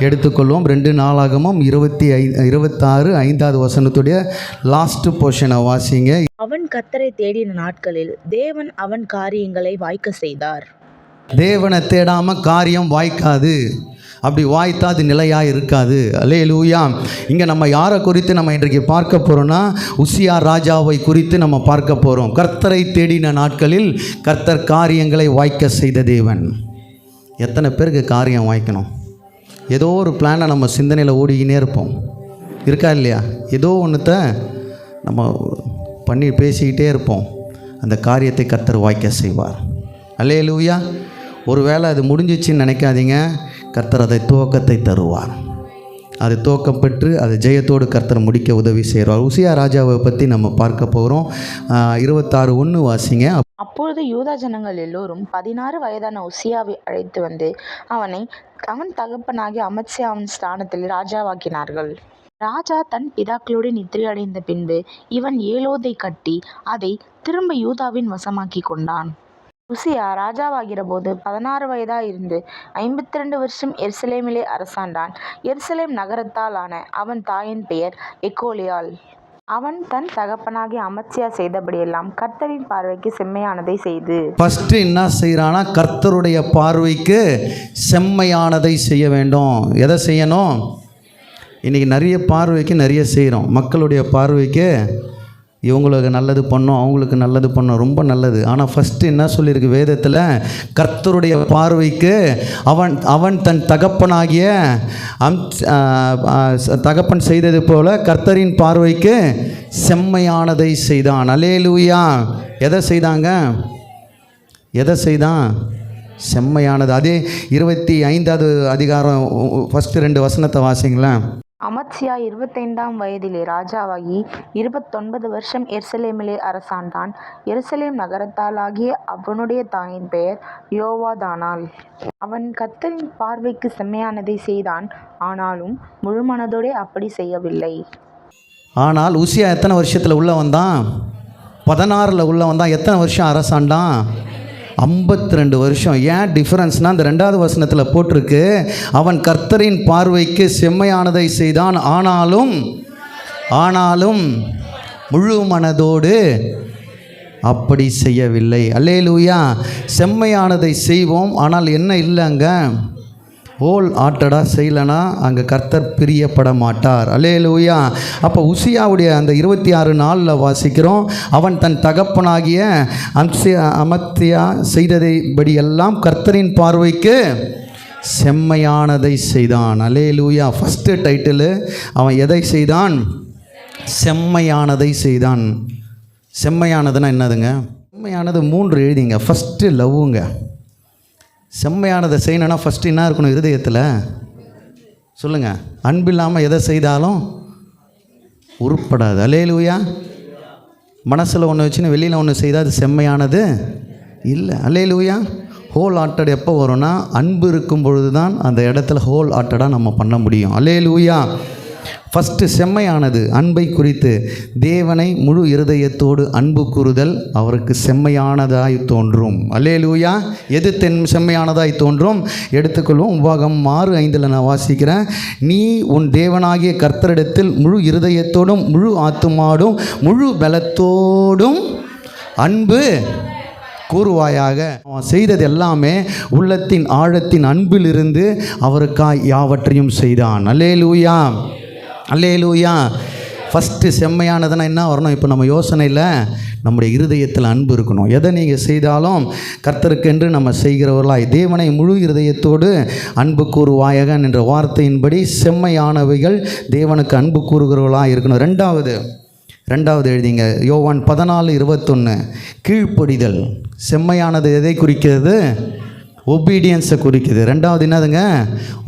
எடுத்துக்கொள்வோம். 2 நாளாகமம் 26 5வது வசனத்துடைய லாஸ்ட் போர்ஷனை வாசிங்க. அவன் கர்த்தரை தேடின நாட்களில் தேவன் அவன் காரியங்களை வாய்க்க செய்தார். தேவனை தேடாமல் காரியம் வாய்க்காது. அப்படி வாய்த்தா அது நிலையாக இருக்காது. அல்லேலூயா. இங்கே நம்ம யாரை குறித்து நம்ம இன்றைக்கு பார்க்க போகிறோன்னா, உசியா ராஜாவை குறித்து நம்ம பார்க்க போகிறோம். கர்த்தரை தேடின நாட்களில் கர்த்தர் காரியங்களை வாய்க்க செய்த தேவன். எத்தனை பேருக்கு காரியம் வாய்க்கணும்? ஏதோ ஒரு பிளானை நம்ம சிந்தனையில் ஓடிக்கினே இருப்போம், இருக்கா இல்லையா? ஏதோ ஒன்றுத்த நம்ம பண்ணி பேசிக்கிட்டே இருப்போம். அந்த காரியத்தை கர்த்தர் வாய்க்க செய்வார். அல்லேலூயா. ஒருவேளை அது முடிஞ்சிச்சின்னு நினைக்காதீங்க. கர்த்தர் அதை துவக்கத்தை தருவார். அது துவக்கம் பெற்று அது ஜெயத்தோடு கர்த்தர் முடிக்க உதவி செய்வார். உசியா ராஜாவை பற்றி நம்ம பார்க்க போகிறோம். 26:1 வாசிங்க. அப்பொழுது யூதா ஜனங்கள் எல்லோரும் 16 வயதான உசியாவை அழைத்து வந்து அவன் தகப்பனாகிய அமத்சியாவின் ஸ்தானத்தில் ராஜாவாக்கினார்கள். ராஜா தன் பிதாக்களோடு நித்திரையடைந்த பின்பு இவன் ஏலோதை கட்டி அதை திரும்ப யூதாவின் வசமாக்கி கொண்டான். உசியா ராஜாவாகிற போது 16 வயதாயிருந்து 52 வருஷம் எருசலேமிலே அரசாண்டான். எருசலேம் நகரத்தாலான அவன் தாயின் பெயர் எக்கோலியாள். அவன் தன் தகப்பனாகிய அமத்சியா செய்தபடியெல்லாம் கர்த்தரின் பார்வைக்கு செம்மையானதை செய்து. ஃபர்ஸ்ட் என்ன செய்யறானா? கர்த்தருடைய பார்வைக்கு செம்மையானதை செய்ய வேண்டும். எதை செய்யணும்? இன்றைக்கி நிறைய பார்வைக்கு நிறைய செய்கிறோம். மக்களுடைய பார்வைக்கு இவங்களுக்கு நல்லது பண்ணோம், அவங்களுக்கு நல்லது பண்ணோம், ரொம்ப நல்லது. ஆனால் ஃபஸ்ட்டு என்ன சொல்லியிருக்கு வேதத்தில்? கர்த்தருடைய பார்வைக்கு அவன் தன் தகப்பனாகிய தகப்பன் செய்தது போல கர்த்தரின் பார்வைக்கு செம்மையானதை செய்தான். அல்லேலூயா. எதை செய்தாங்க? எதை செய்தான்? செம்மையானது. அதே 25வது அதிகாரம் ஃபஸ்ட்டு 2 வசனத்தை வாசிங்களேன். அமத்சியா 25ஆம் வயதிலே ராஜாவாகி 29 வருஷம் எருசலேமிலே அரசாண்டான். எருசலேம் நகரத்தாலாகிய அவனுடைய தாயின் பெயர் யோவாதானாள். அவன் கர்த்தரின் பார்வைக்கு செம்மையானதை செய்தான், ஆனாலும் முழு மனதோடே அப்படி செய்யவில்லை. ஆனால் உசியா எத்தனை வருஷத்தில் உள்ள வந்தான்? 16 உள்ள வந்தான். எத்தனை வருஷம் அரசாண்டான்? 52 வருஷம். ஏன் டிஃபரன்ஸ்னால் அந்த 2வது வசனத்தில் போட்டிருக்கு, அவன் கர்த்தரின் பார்வைக்கு செம்மையானதை செய்தான், ஆனாலும் முழு மனதோடு அப்படி செய்யவில்லை. அல்லேலூயா. செம்மையானதை செய்வோம், ஆனால் என்ன இல்லைங்க? ஹோல் ஆர்ட்டடாக செய்யலைன்னா அங்கே கர்த்தர் பிரியப்பட மாட்டார். அல்லேலூயா. அப்போ உசியாவுடைய அந்த 26 நாளில் வாசிக்கிறோம், அவன் தன் தகப்பனாகிய அமத்சியா செய்ததைபடியெல்லாம் கர்த்தரின் பார்வைக்கு செம்மையானதை செய்தான். அல்லேலூயா. ஃபஸ்ட்டு டைட்டிலு, அவன் எதை செய்தான்? செம்மையானதை செய்தான். செம்மையானதுன்னா என்னதுங்க? செம்மையானது 3 எழுதிங்க. ஃபஸ்ட்டு லவ்வுங்க. செம்மையானதை செய்யணும்னா ஃபஸ்ட்டு என்ன இருக்கணும்? இருதயத்தில் சொல்லுங்கள். அன்பில்லாமல் எதை செய்தாலும் உருப்படாது. அல்லேலூயா. மனசில் ஒன்று வச்சுன்னு வெளியில் ஒன்று செய்தால் அது செம்மையானது இல்லை. அல்லேலூயா. ஹோல் ஆர்ட்டட் எப்போ வரும்னா, அன்பு இருக்கும் பொழுது தான் அந்த இடத்துல ஹோல் ஆர்ட்டடாக நம்ம பண்ண முடியும். அல்லேலூயா. ஃபஸ்ட்டு செம்மையானது அன்பை குறித்து. தேவனை முழு இருதயத்தோடு அன்பு கூறுதல் அவருக்கு செம்மையானதாய் தோன்றும். அல்லேலூயா. எது செம்மையானதாய் தோன்றும்? எடுத்துக்கொள்வோம். உபாகமம் 6:5 நான் வாசிக்கிறேன். நீ உன் தேவனாகிய கர்த்தரிடத்தில் முழு இருதயத்தோடும் முழு ஆத்துமாடும் முழு பலத்தோடும் அன்பு கூறுவாயாக. அவன் செய்தது எல்லாமே உள்ளத்தின் ஆழத்தின் அன்பிலிருந்து அவருக்காய் யாவற்றையும் செய்தான். அல்லேலூயா. அல்லேலூயா. ஃபஸ்ட்டு செம்மையானதுன்னா என்ன வரணும்? இப்போ நம்ம யோசனையில் நம்முடைய இருதயத்தில் அன்பு இருக்கணும். எதை நீங்கள் செய்தாலும் கர்த்தருக்கென்று நம்ம செய்கிறவர்களாய் தேவனை முழு இருதயத்தோடு அன்பு கூறுவாயாக என்ற வார்த்தையின்படி செம்மையானவைகள் தேவனுக்கு அன்பு கூறுகிறவர்களாக இருக்கணும். ரெண்டாவது எழுதிங்க. யோவான் 14:21 கீழ்ப்படிதல். செம்மையானது எதை குறிக்கிறது? ஒபீடியன்ஸை குறிக்குது. 2வது என்னதுங்க?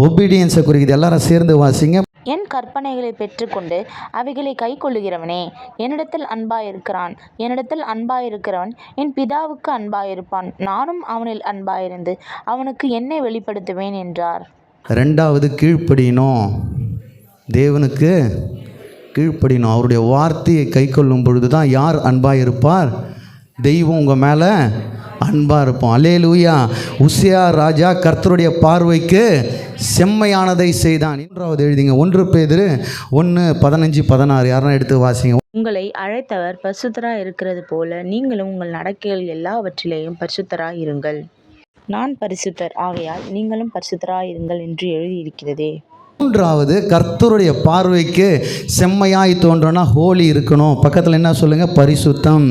ஒபீடியன்ஸை குறிக்குது. எல்லாரும் சேர்ந்து வாசிங்க. என் கற்பனைகளை பெற்றுக்கொண்டு அவைகளை கை கொள்ளுகிறவனே என்னிடத்தில் அன்பாயிருக்கிறான். என்னிடத்தில் அன்பாயிருக்கிறவன் என் பிதாவுக்கு அன்பாயிருப்பான். நானும் அவனில் அன்பாயிருந்து அவனுக்கு என்னை வெளிப்படுத்துவேன் என்றார். 2வது கீழ்ப்படியணும். தேவனுக்கு கீழ்ப்படியணும். அவருடைய வார்த்தையை கை கொள்ளும் பொழுது தான் யார் அன்பாக இருப்பார்? தெய்வம் உங்கள் மேலே அன்பாக இருப்போம். அல்லேலூயா. உசியா ராஜா கர்த்தருடைய பார்வைக்கு செம்மையானதை செய்தான். மூன்றாவது எழுதிங்க, 1 பேதுரு 1:15-16. யாரும் எடுத்து வாசிங்க. உங்களை அழைத்தவர் பரிசுத்தராய் இருக்கிறது போல நீங்களும் உங்கள் நடக்கைகள் எல்லாவற்றிலேயும் பரிசுத்தராய் இருங்கள். நான் பரிசுத்தர், ஆகையால் நீங்களும் பரிசுத்தராய் இருங்கள் என்று எழுதியிருக்கிறதே. மூன்றாவது, கர்த்தருடைய பார்வைக்கு செம்மையாய் தோன்றனா ஹோலி இருக்கணும். பக்கத்தில் என்ன சொல்லுங்கள்? பரிசுத்தம்.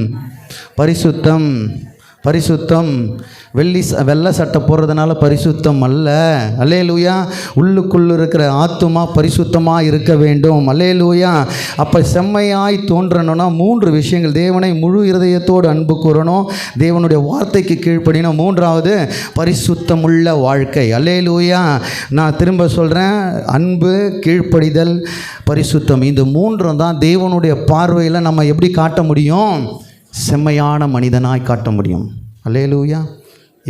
பரிசுத்தம் பரிசுத்தம். வெள்ளை சட்டை போடுறதுனால பரிசுத்தம் அல்ல. அல்லேலூயா. உள்ளுக்குள்ளே இருக்கிற ஆத்துமா பரிசுத்தமாக இருக்க வேண்டும். அல்லேலூயா. அப்போ செம்மையாய் தோன்றணும்னா 3 விஷயங்கள். தேவனை முழு இருதயத்தோடு அன்பு கூறணும், தேவனுடைய வார்த்தைக்கு கீழ்ப்படினோம், மூன்றாவது பரிசுத்தமுள்ள வாழ்க்கை. அல்லேலூயா. நான் திரும்ப சொல்கிறேன், அன்பு, கீழ்ப்படிதல், பரிசுத்தம், இந்த 3 தான் தேவனுடைய பார்வையில் நம்ம எப்படி காட்ட முடியும்? செம்மையான மனிதனாய் காட்ட முடியும். அல்லேலூயா.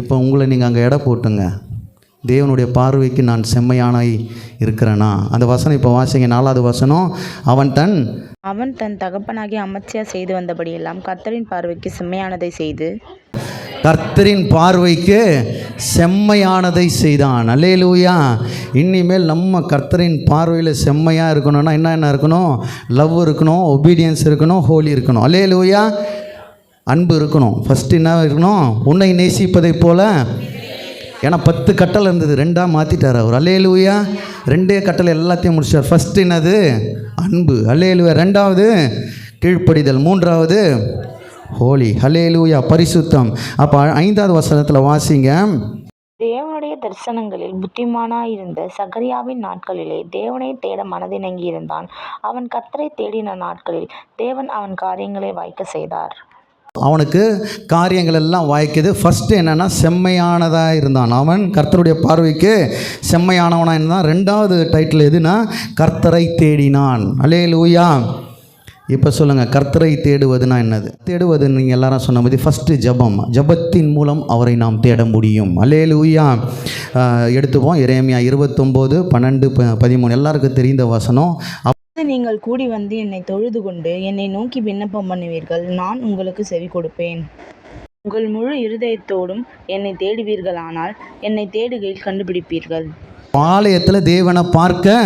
இப்போ உங்களை நீங்கள் அங்கே எடை போட்டுங்க, தேவனுடைய பார்வைக்கு நான் செம்மையானாய் இருக்கிறேனா? அந்த வசனம் இப்போ வாசிங்க, 4வது வசனம். அவன் தன் தகப்பனாகிய அமத்சியா செய்து வந்தபடியெல்லாம் கர்த்தரின் பார்வைக்கு செம்மையானதை செய்து கர்த்தரின் பார்வைக்கு செம்மையானதை செய்தான். அல்லேலூயா. இனிமேல் நம்ம கர்த்தரின் பார்வையில் செம்மையாக இருக்கணும்னா என்ன இருக்கணும்? லவ் இருக்கணும், ஒபீடியன்ஸ் இருக்கணும், ஹோலி இருக்கணும். அல்லேலூயா. அன்பு இருக்கணும். ஃபஸ்ட்டு என்ன இருக்கணும்? உன்னை நேசிப்பதை போல. ஏன்னா 10 கட்டளை இருந்தது, 2ஆக மாற்றிட்டார் அவர். அல்லேலூயா. 2 கட்டளை எல்லாத்தையும் முடிச்சார். ஃபஸ்ட்டு என்னது? அன்பு. அல்லேலூயா. 2வது கீழ்ப்படிதல். 3வது ஹோலி. அல்லேலூயா. பரிசுத்தம். அப்போ 5வது வசனத்தில் வாசிங்க. தேவனுடைய தரிசனங்களில் புத்திமானாயிருந்த சகரியாவின் நாட்களிலே தேவனை தேட மனதிணங்கி இருந்தான். அவன் கர்த்தரை தேடின நாட்களில் தேவன் அவன் காரியங்களை வாய்க்க செய்தார். அவனுக்கு காரியங்கள் எல்லாம் வாய்க்குது. ஃபஸ்ட்டு என்னென்னா செம்மையானதாக இருந்தான். அவன் கர்த்தருடைய பார்வைக்கு செம்மையானவனாக இருந்தான். 2வது டைட்டில் எதுனா கர்த்தரை தேடினான். அல்லேலூயா. இப்போ சொல்லுங்கள், கர்த்தரை தேடுவதுனா என்னது? தேடுவது நீங்கள் எல்லாரும் சொன்ன மாதிரி ஃபஸ்ட்டு ஜபம். ஜபத்தின் மூலம் அவரை நாம் தேட முடியும். அல்லேலூயா. எடுத்துப்போம். எரேமியா 29:12-13 எல்லாருக்கும் தெரிந்த வசனம். நீங்கள் கூடி வந்து என்னை தொழுது கொண்டு என்னை நோக்கி விண்ணப்பம் பண்ணுவீர்கள், நான் உங்களுக்கு செவி கொடுப்பேன். உங்கள் முழு இருதயத்தோடும் என்னை தேடுவீர்களானால் என்னை தேடுகையில் கண்டுபிடிப்பீர்கள். ஆலயத்தில் தேவனை பார்க்க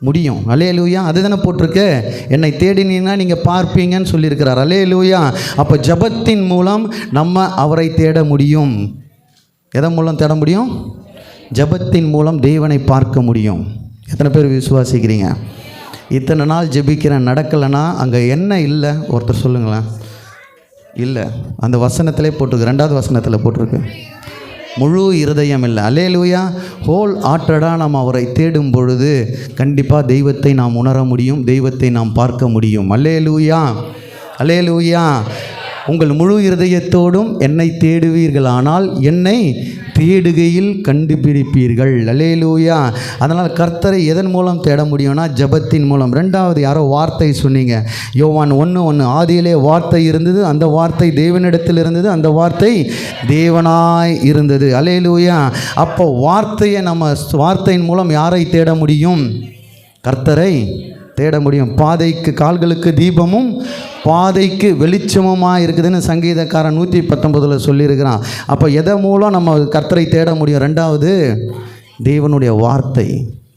முடியும். அல்லேலூயா. அதுதானே போட்டிருக்கு, என்னை தேடினீங்கன்னா நீங்கள் பார்ப்பீங்கன்னு சொல்லியிருக்கிறார். அல்லேலூயா. அப்போ ஜபத்தின் மூலம் நம்ம அவரை தேட முடியும். எதன் மூலம் தேட முடியும்? ஜபத்தின் மூலம் தேவனை பார்க்க முடியும். எத்தனை பேர் விசுவாசிக்கிறீங்க? இத்தனை நாள் ஜெபிக்கிறேன், நடக்கலைன்னா அங்கே என்ன இல்லை? ஒருத்தர் சொல்லுங்களேன். இல்லை, அந்த வசனத்திலே போட்டிருக்கு, 2வது வசனத்தில் போட்டிருக்கு, முழு இருதயம் இல்லை. அல்லேலூயா. ஹோல் ஆர்ட்டடாக நாம் அவரை தேடும் பொழுது கண்டிப்பாக தெய்வத்தை நாம் உணர முடியும், தெய்வத்தை நாம் பார்க்க முடியும். அல்லேலூயா. அல்லேலூயா. உங்கள் முழு இருதயத்தோடும் என்னை தேடுவீர்களானால் என்னை தேடுகையில் கண்டுபிடிப்பீர்கள். அல்லேலூயா. அதனால் கர்த்தரை எதன் மூலம் தேட முடியும்னா ஜபத்தின் மூலம். 2வது யாரோ வார்த்தை சொன்னீங்க, யோவான் 1:1. ஆதியிலே வார்த்தை இருந்தது, அந்த வார்த்தை தேவனிடத்தில் இருந்தது, அந்த வார்த்தை தேவனாய் இருந்தது. அல்லேலூயா. அப்போ வார்த்தையின் மூலம் யாரை தேட முடியும்? கர்த்தரை தேட முடியும். பாதைக்கு கால்களுக்கு தீபமும் பாதைக்கு வெளிச்சமுமாக இருக்குதுன்னு சங்கீதக்காரன் 119 சொல்லியிருக்கிறான். அப்போ எதை மூலம் நம்ம கர்த்தரை தேட முடியும்? 2வது தேவனுடைய வார்த்தை.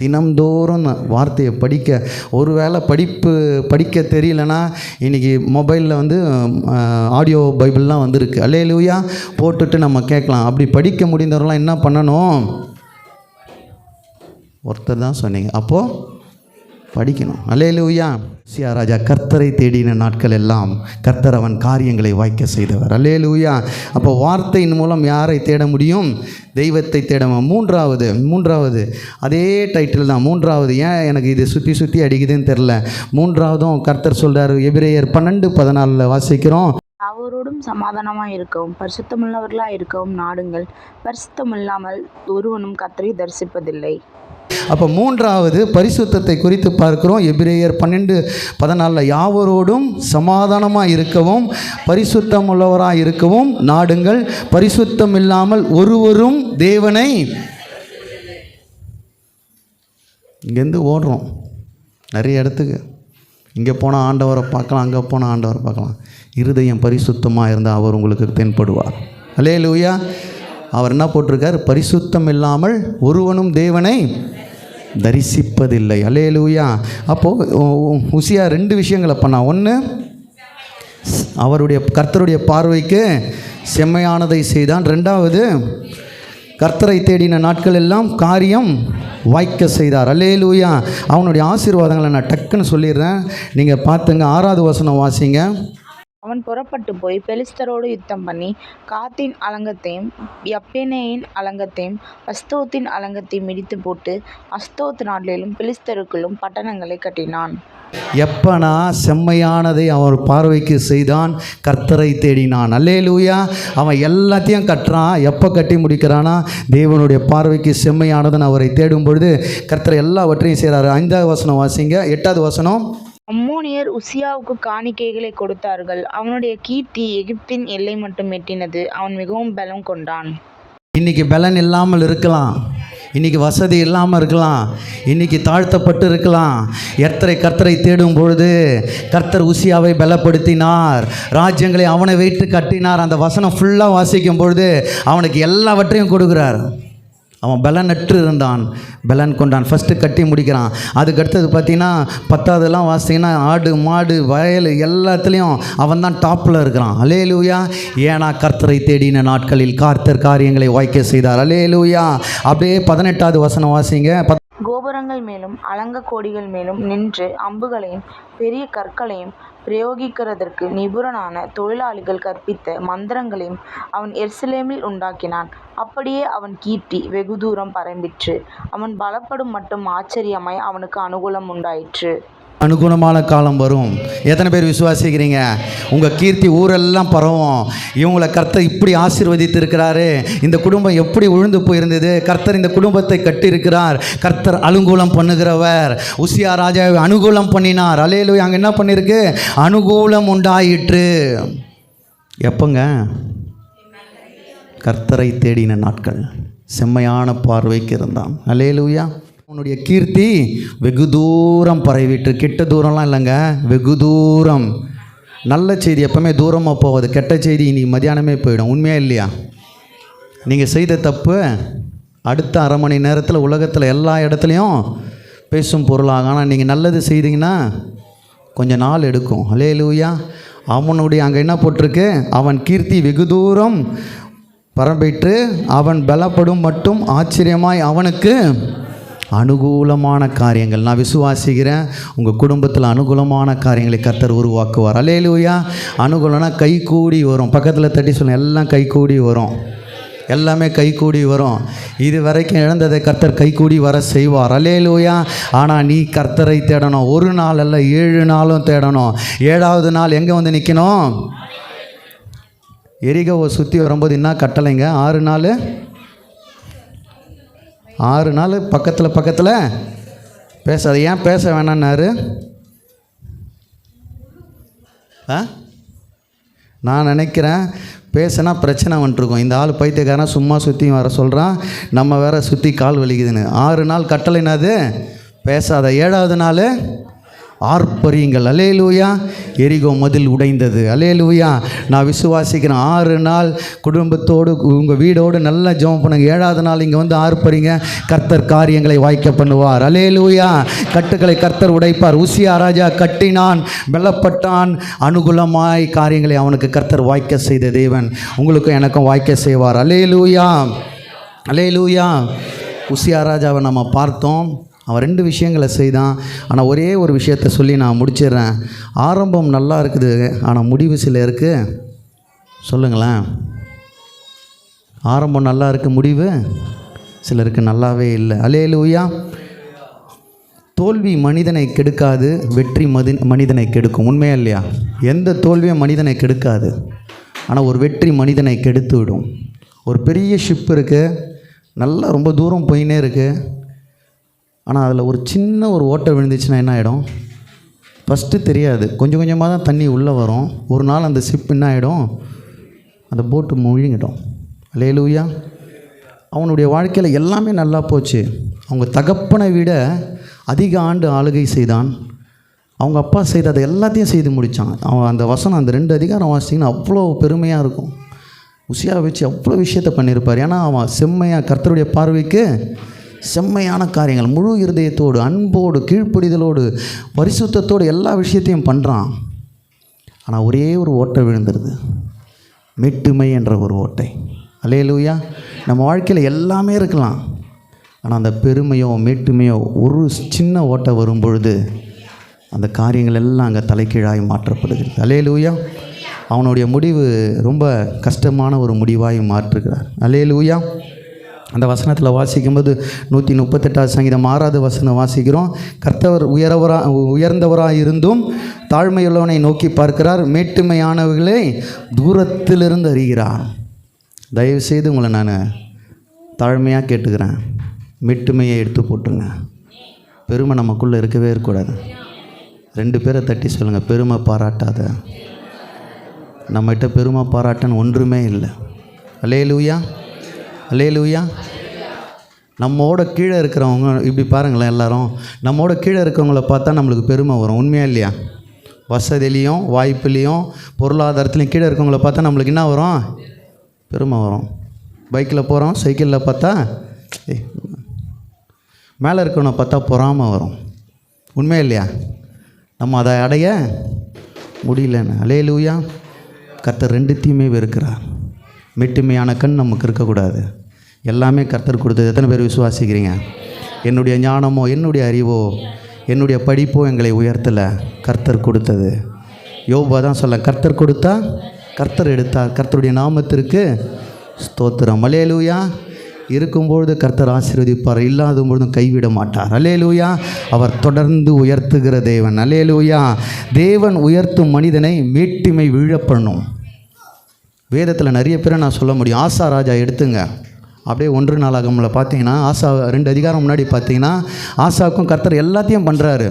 தினம்தோறும் வார்த்தையை படிக்க, ஒருவேளை படிக்க தெரியலனா இன்றைக்கி மொபைலில் ஆடியோ பைபிள்லாம் வந்திருக்கு. அல்லேலூயா. போட்டுட்டு நம்ம கேட்கலாம். அப்படி படிக்க முடிந்தவரெலாம் என்ன பண்ணணும்? ஒருத்தர் தான் சொன்னீங்க, அப்போது படிக்கணும். அல்லேலூயா. உசியா ராஜா கர்த்தரை தேடின நாட்கள் எல்லாம் கர்த்தர் அவன் காரியங்களை வாய்க்க செய்தவர். அல்லேலூயா. அப்போ வார்த்தையின் மூலம் யாரை தேட முடியும்? தெய்வத்தை தேட. மூன்றாவது அதே டைட்டில் தான். 3வது ஏன் எனக்கு இது சுற்றி அடிக்குதுன்னு தெரில. 3வதும் கர்த்தர் சொல்கிறார். எபிரேயர் 12:14 வாசிக்கிறோம். அவரோடும் சமாதானமாக இருக்கவும் பரிசுத்தமுள்ளவர்களாக இருக்கவும் நாடுங்கள், பரிசுத்தமில்லாமல் ஒருவனும் கர்த்தரை தரிசிப்பதில்லை. அப்போ 3வது பரிசுத்தத்தை குறித்து பார்க்கிறோம். எபிரேயர் 12:14 யாவரோடும் சமாதானமாக இருக்கவும் பரிசுத்தம் உள்ளவராக இருக்கவும் நாடுங்கள், பரிசுத்தம் இல்லாமல் ஒருவரும் தேவனை. இங்கேருந்து ஓடுறோம் நிறைய இடத்துக்கு. இங்கே போனால் ஆண்டவரை பார்க்கலாம், அங்கே போனால் ஆண்டவரை பார்க்கலாம். இருதயம் பரிசுத்தமாக இருந்தால் அவர் உங்களுக்கு தென்படுவார். அல்லேலூயா. அவர் என்ன போட்டிருக்கார்? பரிசுத்தம் இல்லாமல் ஒருவனும் தேவனை தரிசிப்பதில்லை. அல்லேலூயா. அப்போது உசியா 2 விஷயங்களை பண்ணான். ஒன்று, அவருடைய கர்த்தருடைய பார்வைக்கு செம்மையானதை செய்தான். 2வது, கர்த்தரை தேடின நாட்கள் எல்லாம் காரியம் வாய்க்க செய்தார். அல்லேலூயா. அவனுடைய ஆசீர்வாதங்களை நான் டக்குன்னு சொல்லிடுறேன், நீங்கள் பார்த்துங்க. 6வது வசனம் வாசிங்க. அவன் புறப்பட்டு போய் பெலிஸ்தரோடு யுத்தம் பண்ணி காத்தின் அலங்கத்தையும் யப்பேனேயின் அலங்கத்தையும் அஸ்தோத்தின் அலங்கத்தையும் இடித்து போட்டு அஸ்தோத் நாட்டிலும் பெலிஸ்தருக்குள்ளும் பட்டணங்களை கட்டினான். எப்பனா செம்மையானதை அவர் பார்வைக்கு செய்தான், கர்த்தரை தேடினான். அல்லேலூயா. அவன் எல்லாத்தையும் கட்டுறான். எப்போ கட்டி முடிக்கிறானா? தேவனுடைய பார்வைக்கு செம்மையானதுன்னு அவரை தேடும் பொழுது கர்த்தர் எல்லாவற்றையும் செய்கிறார். 5வது வசனம் வாசிங்க. 8வது வசனம். அம்மோனியர் உசியாவுக்கு காணிக்கைகளை கொடுத்தார்கள். அவனுடைய கீர்த்தி எகிப்தின் எல்லை மட்டும் எட்டினது. அவன் மிகவும் பலம் கொண்டான். இன்றைக்கி பலன் இல்லாமல் இருக்கலாம், இன்றைக்கி வசதி இல்லாமல் இருக்கலாம், இன்றைக்கி தாழ்த்தப்பட்டு இருக்கலாம். கர்த்தரை தேடும் பொழுது கர்த்தர் உசியாவை பலப்படுத்தினார், ராஜ்யங்களை அவனை வைத்து கட்டினார். அந்த வசனம் ஃபுல்லாக வாசிக்கும் பொழுது அவனுக்கு எல்லாவற்றையும் கொடுக்குறார். அவன் பலனற்று இருந்தான், பலன் கொண்டான். ஃபஸ்ட்டு கட்டி முடிக்கிறான். அதுக்கு அடுத்தது பார்த்திங்கன்னா 10வதுலாம் வாசிங்கன்னா ஆடு மாடு வயல் எல்லாத்துலேயும் அவன் தான் டாப்பில் இருக்கிறான். அல்லேலூயா. ஏன்னா கர்த்தரை தேடின நாட்களில் கர்த்தர் காரியங்களை வாய்க்க செய்தார். அல்லேலூயா. அப்படியே 18வது வசனம் வாசிங்க. கோபுரங்கள் மேலும் அலங்க கோடிகள் மேலும் நின்று அம்புகளையும் பெரிய கற்களையும் பிரயோகிக்கிறதற்கு நிபுணரான தொழிலாளிகள் கற்பித்த மந்திரங்களையும் அவன் எருசலேமில் உண்டாக்கினான். அப்படியே அவன் கீர்த்தி வெகு தூரம் பரம்பிற்று. அவன் பலப்படும் மட்டும் ஆச்சரியமாய் அவனுக்கு அனுகூலம் உண்டாயிற்று. அனுகூலமான காலம் வரும். எத்தனை பேர் விசுவாசிக்கிறீங்க? உங்கள் கீர்த்தி ஊரெல்லாம் பரவும். இவங்களை கர்த்தர் இப்படி ஆசீர்வதித்து இருக்கிறாரு. இந்த குடும்பம் எப்படி விழுந்து போயிருந்தது, கர்த்தர் இந்த குடும்பத்தை கட்டியிருக்கிறார். கர்த்தர் அனுகூலம் பண்ணுகிறவர். உசியா ராஜாவை அனுகூலம் பண்ணினார். அல்லேலூயா. அங்கே என்ன பண்ணியிருக்கு? அனுகூலம் உண்டாயிற்று. எப்போங்க? கர்த்தரை தேடின நாட்கள். செம்மையான பார்வைக்கு இருந்தான். அல்லேலூயா. உன்னுடைய கீர்த்தி வெகு தூரம் பரவிட்டு, கிட்ட தூரம்லாம் இல்லைங்க, வெகு தூரம். நல்ல செய்தி எப்பவுமே தூரமாக போகாது, கெட்ட செய்தி இன்னைக்கு மதியானமே போயிடும். உண்மையா இல்லையா? நீங்கள் செய்த தப்பு அடுத்த அரை மணி நேரத்தில் உலகத்தில் எல்லா இடத்துலையும் பேசும் பொருளாக. ஆனால் நீங்கள் நல்லது செய்தீங்கன்னா கொஞ்சம் நாள் எடுக்கும். அல்லேலூயா. அவனுடைய அங்கே என்ன போட்டிருக்கு? அவன் கீர்த்தி வெகு தூரம் பரம்பிட்டு அவன் பலப்படும் மட்டும் ஆச்சரியமாய் அவனுக்கு அனுகூலமான காரியங்கள். நான் விசுவாசிக்கிறேன், உங்கள் குடும்பத்தில் அனுகூலமான காரியங்களை கர்த்தர் உருவாக்குவார். அல்லேலூயா. அனுகூலம்னா கை கூடி வரும். பக்கத்தில் தட்டி சொல்லுங்கள், எல்லாம் கை கூடி வரும், எல்லாமே கை கூடி வரும். இது வரைக்கும் இழந்ததை கர்த்தர் கை கூடி வர செய்வார். அல்லேலூயா. ஆனால் நீ கர்த்தரை தேடணும். ஒரு நாள் அல்ல, 7 நாளும் தேடணும். 7வது நாள் எங்கே வந்து நிற்கணும்? எரிகோவை சுற்றி வரும்போது என்ன கட்டளைங்க? 6 நாள் பக்கத்தில் பேசாது. ஏன் பேச வேணான்னாரு? நான் நினைக்கிறேன் பேசினா பிரச்சனை வந்துட்டுருக்கோம். இந்த ஆள் பைத்தியக்காரன் சும்மா சுற்றி வர சொல்கிறான், நம்ம வேற சுற்றி கால் வலிக்குதுன்னு. 6 நாள் கட்டளைனாது பேசாத. 7வது நாள் ஆர்ப்பரியுங்கள். அல்லேலூயா. எரிகோ மதில் உடைந்தது. அல்லேலூயா. நான் விசுவாசிக்கிறேன், 6 நாள் குடும்பத்தோடு உங்கள் வீடோடு நல்லா ஜெபம் பண்ணுங்க. 7வது நாள் இங்கே வந்து ஆர்ப்பரிங்க. கர்த்தர் காரியங்களை வாய்க்க பண்ணுவார். அல்லேலூயா. கட்டுக்களை கர்த்தர் உடைப்பார். உசியா ராஜா கட்டினான், பலப்பட்டான், அனுகூலமாய் காரியங்களை அவனுக்கு கர்த்தர் வாய்க்க செய்த தேவன் உங்களுக்கும் எனக்கும் வாய்க்க செய்வார். அல்லேலூயா. அல்லேலூயா. உசியா ராஜாவை நம்ம பார்த்தோம். அவன் 2 விஷயங்களை செய்தான். ஆனால் ஒரே ஒரு விஷயத்தை சொல்லி நான் முடிச்சிடுறேன். ஆரம்பம் நல்லா இருக்குது, ஆனால் முடிவு சிலருக்கு சொல்லுங்களேன். ஆரம்பம் நல்லா இருக்குது, முடிவு சிலருக்கு நல்லாவே இல்லை. அல்லேலூயா. தோல்வி மனிதனை கெடுக்காது, வெற்றி மனிதனை கெடுக்கும். உண்மையா இல்லையா? எந்த தோல்வியும் மனிதனை கெடுக்காது, ஆனால் ஒரு வெற்றி மனிதனை கெடுத்து விடும். ஒரு பெரிய ஷிப் இருக்குது, நல்லா ரொம்ப தூரம் போயின்னே இருக்குது. ஆனால் அதில் ஒரு சின்ன ஒரு ஓட்டை விழுந்துச்சுன்னா என்ன ஆகிடும்? ஃபஸ்ட்டு தெரியாது, கொஞ்சம் கொஞ்சமாக தான் தண்ணி உள்ளே வரும். ஒரு நாள் அந்த ஷிப் என்ன ஆகிடும்? அந்த போட்டு முழுங்கிடும். அல்லேலூயா. அவனுடைய வாழ்க்கையில் எல்லாமே நல்லா போச்சு. அவங்க தகப்பனை விட அதிக ஆண்டு ஆளுகை செய்தான். அவங்க அப்பா செய்த அதை எல்லாத்தையும் செய்து முடித்தான். அவன் அந்த வசனம், அந்த 2 அதிகாரம் வாசிச்சிங்கன்னா அவ்வளோ பெருமையாக இருக்கும். உசியாவை வச்சு அவ்வளோ விஷயத்த பண்ணியிருப்பார். ஏன்னா அவன் செம்மையாக கர்த்தருடைய பார்வைக்கு செம்மையான காரியங்கள் முழு இருதயத்தோடு, அன்போடு, கீழ்ப்படிதலோடு, பரிசுத்தத்தோடு எல்லா விஷயத்தையும் பண்ணுறான். ஆனால் ஒரே ஒரு ஓட்டை விழுந்துருது, மேட்டுமை என்ற ஒரு ஓட்டை. அல்லேலூயா. நம்ம வாழ்க்கையில் எல்லாமே இருக்கலாம், ஆனால் அந்த பெருமையோ மேட்டுமையோ ஒரு சின்ன ஓட்டை வரும் பொழுது அந்த காரியங்கள் எல்லாம் அங்கே தலைகீழாய் மாற்றப்படுகிறது. அல்லேலூயா. அவனுடைய முடிவு ரொம்ப கஷ்டமான ஒரு முடிவாய் மாற்றுகிறார். அல்லேலூயா. அந்த வசனத்தில் வாசிக்கும்போது 138 சங்கீதம் 6வது வசனம் வாசிக்கிறோம். கர்த்தர் உயர்ந்தவராக இருந்தும் தாழ்மையுள்ளவனை நோக்கி பார்க்கிறார், மேட்டுமையானவர்களை தூரத்திலிருந்து அறிகிறார். தயவுசெய்து உங்களை நான் தாழ்மையாக கேட்டுக்கிறேன், மேட்டுமையை எடுத்து போட்டுருங்க. பெருமை நமக்குள்ளே இருக்கவே இருக்கக்கூடாது. 2 பேரை தட்டி சொல்லுங்கள், பெருமை பாராட்டாத. நம்மகிட்ட பெருமை பாராட்டன்னு ஒன்றுமே இல்லை. அல்லேலூயா, அல்லேலூயா. நம்மோட கீழே இருக்கிறவங்க இப்படி பாருங்களேன், எல்லாரும் நம்மோட கீழே இருக்கிறவங்கள பார்த்தா நம்மளுக்கு பெருமை வரும். உண்மையா இல்லையா? வசதிலையும் வாய்ப்புலேயும் பொருளாதாரத்துலையும் கீழே இருக்கிறவங்கள பார்த்தா நம்மளுக்கு என்ன வரும்? பெருமை வரும். பைக்கில் போகிறோம், சைக்கிளில் பார்த்தா மேலே இருக்கிறவனை பார்த்தா பொறாமை வரும். உண்மையா இல்லையா? நம்ம அதை அடைய முடியலன்னு. அல்லேலூயா. கர்த்தர் 2த்தையுமே வெறுக்கிறார். மேட்டுமையான கண் நமக்கு இருக்கக்கூடாது. எல்லாமே கர்த்தர் கொடுத்தது. எத்தனை பேர் விசுவாசிக்கிறீங்க? என்னுடைய ஞானமோ, என்னுடைய அறிவோ, என்னுடைய படிப்போ எங்களை உயர்த்தலை, கர்த்தர் கொடுத்தது. யோபா தான் சொல்ல, கர்த்தர் கொடுத்தா கர்த்தர் எடுத்தார், கர்த்தருடைய நாமத்திற்கு ஸ்தோத்திரம். அல்லேலூயா. இருக்கும்பொழுது கர்த்தர் ஆசீர்வதிப்பார், இல்லாத பொழுதும் கைவிட மாட்டார். அல்லேலூயா. அவர் தொடர்ந்து உயர்த்துகிற தேவன். அல்லேலூயா. தேவன் உயர்த்தும் மனிதனை மேட்டிமை வீழப்பண்ணும். வேதத்தில் நிறைய பேரை நான் சொல்ல முடியும். ஆசா ராஜா எடுத்துங்க, அப்படியே 1 நாளாகமில் பார்த்தீங்கன்னா, ஆசா 2 அதிகாரம் முன்னாடி பார்த்தீங்கன்னா, ஆசாவுக்கும் கர்த்தர் எல்லாத்தையும் பண்ணுறாரு.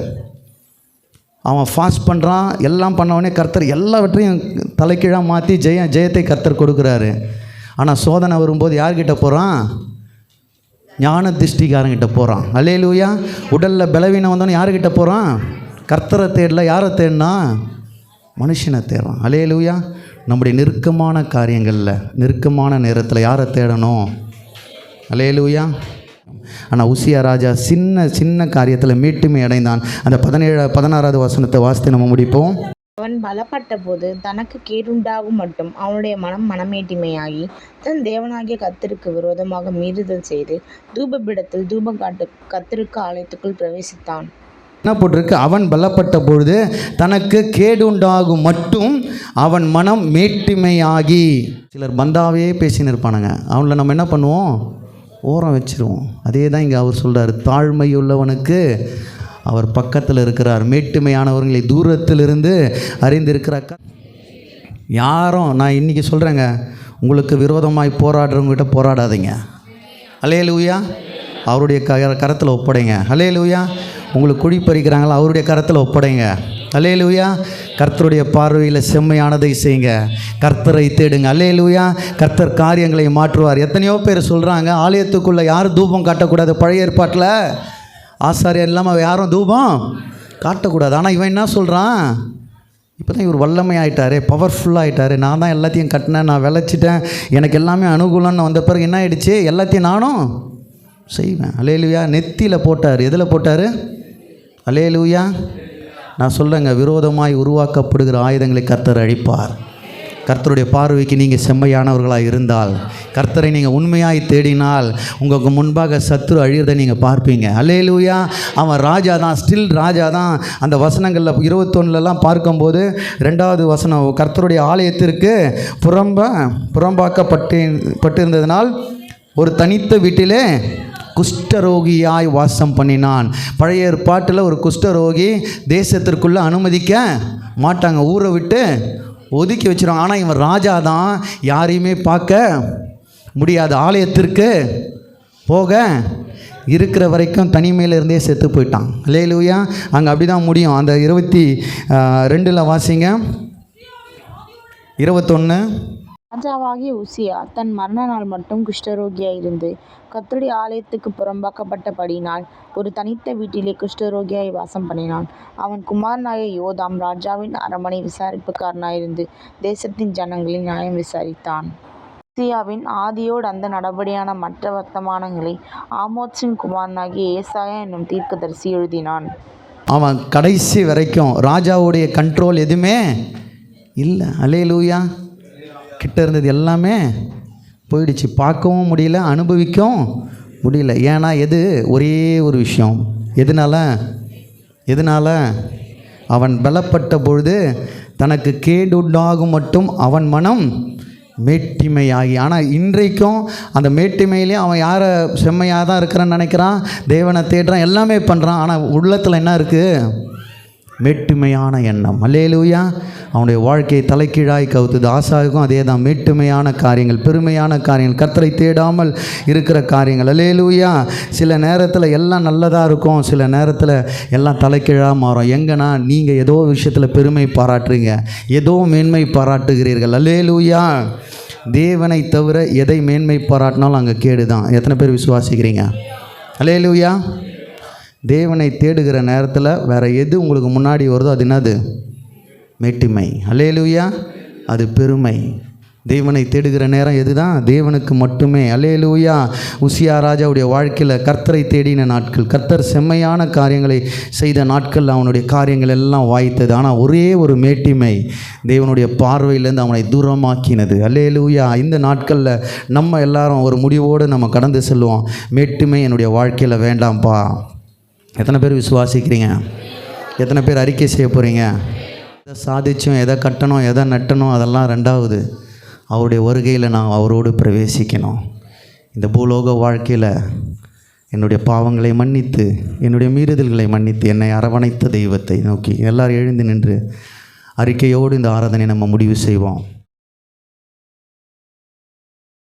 அவன் ஃபாஸ்ட் பண்ணுறான், எல்லாம் பண்ணவொடனே கர்த்தர் எல்லாவற்றையும் தலைக்கீழாக மாற்றி ஜெயத்தை கர்த்தர் கொடுக்குறாரு. ஆனால் சோதனை வரும்போது யார்கிட்ட போகிறான்? ஞான திருஷ்டிக்காரங்கிட்ட போகிறான். அல்லேலூயா. உடலில் பலவீனம் வந்தோன்னு யார்கிட்ட போகிறான்? கர்த்தரை தேடல, யாரை தேடினா? மனுஷனை தேடுறான். அல்லேலூயா. நம்முடைய நெருக்கமான காரியங்களில், நெருக்கமான நேரத்தில் யாரை தேடணும்? அல்லேலூயா. ஆனால் உசியா ராஜா சின்ன காரியத்தில் மேட்டுமை அடைந்தான். அந்த 16வது வசனத்தை வாசித்து நம்ம முடிப்போம். அவன் பலப்பட்ட போது தனக்கு கேடுண்டாகும் மட்டும் அவனுடைய மனமேட்டிமையாகி தன் தேவனாகிய கர்த்தருக்கு விரோதமாக மீறுதல் செய்து தூபபீடத்தில் தூபம் காட்டு கர்த்தருக்கு ஆலயத்துக்குள் பிரவேசித்தான். என்ன போட்டிருக்கு? அவன் பலப்பட்ட பொழுது தனக்கு கேடுண்டாகும் மட்டும் அவன் மனம் மேட்டிமையாகி. சிலர் பந்தாவே பேசின்னு இருப்பானுங்க, அவங்கள நம்ம என்ன பண்ணுவோம்? ஓரம் வச்சிருவோம். அதே தான் இங்கே அவர் சொல்கிறார், தாழ்மையுள்ளவனுக்கு அவர் பக்கத்தில் இருக்கிறார், மேட்டுமையானவர்களை தூரத்திலிருந்து அறிந்திருக்கிறார். யாரும், நான் இன்றைக்கி சொல்கிறேங்க, உங்களுக்கு விரோதமாய் போராடுறவங்ககிட்ட போராடாதீங்க. அல்லேலூயா. அவருடைய கரத்தில் ஒப்படைங்க. அல்லேலூயா. உங்களுக்கு குழி பறிக்கிறாங்களா, அவருடைய கரத்தில் ஒப்படைங்க. அல்லேலூயா. கர்த்தருடைய பார்வையில் செம்மையானதை செய்யுங்க, கர்த்தரை தேடுங்க. அல்லேலூயா. கர்த்தர் காரியங்களை மாற்றுவார். எத்தனையோ பேர் சொல்கிறாங்க, ஆலயத்துக்குள்ளே யாரும் தூபம் காட்டக்கூடாது. பழைய ஏற்பாட்டில் ஆசாரியர் இல்லாமல் யாரும் தூபம் காட்டக்கூடாது. ஆனால் இவன் என்ன சொல்கிறான்? இப்போ தான் இவர் வல்லமை ஆகிட்டாரு, பவர்ஃபுல்லாக ஆகிட்டாரு, நான் தான் எல்லாத்தையும் கட்டினேன், நான் விளைச்சிட்டேன், எனக்கு எல்லாமே அனுகூலம்னு வந்த பிறகு என்ன ஆகிடுச்சு? எல்லாத்தையும் நானும் செய்வேன். அல்லேலூயா. நெத்தியில் போட்டார். எதில் போட்டார்? அல்லேலூயா. நான் சொல்கிறேங்க, விரோதமாய் உருவாக்கப்படுகிற ஆயுதங்களை கர்த்தர் அழிப்பார். கர்த்தருடைய பார்வைக்கு நீங்கள் செம்மையானவர்களாக இருந்தால், கர்த்தரை நீங்கள் உண்மையாய் தேடினால், உங்களுக்கு முன்பாக சத்துரு அழியறதை நீங்கள் பார்ப்பீங்க. அல்லேலூயா. அவன் ராஜா தான், ஸ்டில் ராஜா தான். அந்த வசனங்களில் 21 பார்க்கும்போது 2வது வசனம், கர்த்தருடைய ஆலயத்திற்கு புறம்பாக்கப்பட்டிருந்ததினால் ஒரு தனித்த வீட்டிலே குஷ்டரோகியாய் வாசம் பண்ணினான். பழைய ஏற்பாட்டில் ஒரு குஷ்டரோகி தேசத்திற்குள்ளே அனுமதிக்க மாட்டாங்க, ஊரை விட்டு ஒதுக்கி வச்சிருவாங்க. ஆனால் இவன் ராஜா தான், யாரையுமே பார்க்க முடியாது. ஆலயத்திற்கு போக இருக்கிற வரைக்கும் தனிமையில் இருந்தே செத்து போயிட்டான். அல்லேலூயா. அங்கே அப்படி தான் முடியும். அந்த 22 வாசிங்க. 21. ராஜாவாகிய உசியா தன் மரண நாள் மட்டும் குஷ்டரோகியாய் இருந்து கர்த்தருடைய ஆலயத்துக்கு புறம்பாக்கப்பட்டபடியினால் ஒரு தனித்த வீட்டிலே குஷ்டரோகியாய் வாசம் பண்ணினான். அவன் குமாரனாய யோதாம் ராஜாவின் அரண்மனை விசாரிப்புக்காரனாயிருந்து தேசத்தின் ஜனங்களின் நியாயம் விசாரித்தான். உசியாவின் ஆதியோடு அந்த நடபடியான மற்ற வர்த்தமானங்களை ஆமோத்சின் குமாரனாகிய ஏசாயா என்னும் தீர்க்கதரிசி எழுதினான். அவன் கடைசி வரைக்கும் ராஜாவுடைய கண்ட்ரோல் எதுவுமே இல்லை. அல்லேலூயா. கிட்ட இருந்தது எல்லாமே போயிடுச்சு. பார்க்கவும் முடியல, அனுபவிக்கவும் முடியல. ஏன்னா ஒரே ஒரு விஷயம். எதனால் அவன் பலப்பட்ட பொழுது தனக்கு கேடு உண்டாகும் மட்டும் அவன் மனம் மேட்டிமையாகி. ஆனால் இன்றைக்கும் அந்த மேட்டிமையிலே அவன் யாரை செம்மையாக தான் இருக்கிறான்னு நினைக்கிறான், தேவனை தேடுறான், எல்லாமே பண்ணுறான். ஆனால் உள்ளத்தில் என்ன இருக்குது? மேட்டுமையான எண்ணம். அல்லேலூயா. அவனுடைய வாழ்க்கையை தலைக்கீழாய் கவுத்துது. ஆசாவுக்கும் அதே தான். மேட்டுமையான காரியங்கள், பெருமையான காரியங்கள், கர்த்தரை தேடாமல் இருக்கிற காரியங்கள். அல்லேலூயா. சில நேரத்தில் எல்லாம் நல்லதாக இருக்கும், சில நேரத்தில் எல்லாம் தலைக்கீழாக மாறும். எங்கன்னா நீங்கள் ஏதோ விஷயத்தில் பெருமை பாராட்டுறீங்க, ஏதோ மேன்மை பாராட்டுகிறீர்கள். அல்லேலூயா. தேவனை தவிர எதை மேன்மை பாராட்டினாலும் அங்கே கேடு தான். எத்தனை பேர் விசுவாசிக்கிறீங்க? அல்லேலூயா. தேவனை தேடுகிற நேரத்தில் வேறு எது உங்களுக்கு முன்னாடி வருதோ அது என்னது? மேட்டிமை. அல்லேலூயா. அது பெருமை. தேவனை தேடுகிற நேரம் எது தான்? தேவனுக்கு மட்டுமே. அல்லேலூயா. உசியா ராஜாவுடைய வாழ்க்கையில் கர்த்தரை தேடின நாட்கள், கர்த்தர் செம்மையான காரியங்களை செய்த நாட்கள், அவனுடைய காரியங்கள் எல்லாம் வாய்த்தது. ஆனால் ஒரே ஒரு மேட்டிமை தேவனுடைய பார்வையிலேருந்து அவனை தூரமாக்கினது. அல்லேலூயா. இந்த நாட்களில் நம்ம எல்லாரும் ஒரு முடிவோடு நம்ம கடந்து செல்வோம். மேட்டிமை என்னுடைய வாழ்க்கையில் வேண்டாம்ப்பா. எத்தனை பேர் விசுவாசிக்கிறீங்க? எத்தனை பேர் அறிக்கை செய்ய போகிறீங்க? எதை சாதித்தோம், எதை கட்டணும், எதை நட்டணும், அதெல்லாம் ரெண்டாவது. அவருடைய வருகையில் நான் அவரோடு பிரவேசிக்கணும். இந்த பூலோக வாழ்க்கையில் என்னுடைய பாவங்களை மன்னித்து, என்னுடைய மீறுதல்களை மன்னித்து, என்னை அரவணைத்த தெய்வத்தை நோக்கி எல்லாரும் எழுந்து நின்று அறிக்கையோடு இந்த ஆராதனை நம்ம முடிவு செய்வோம்.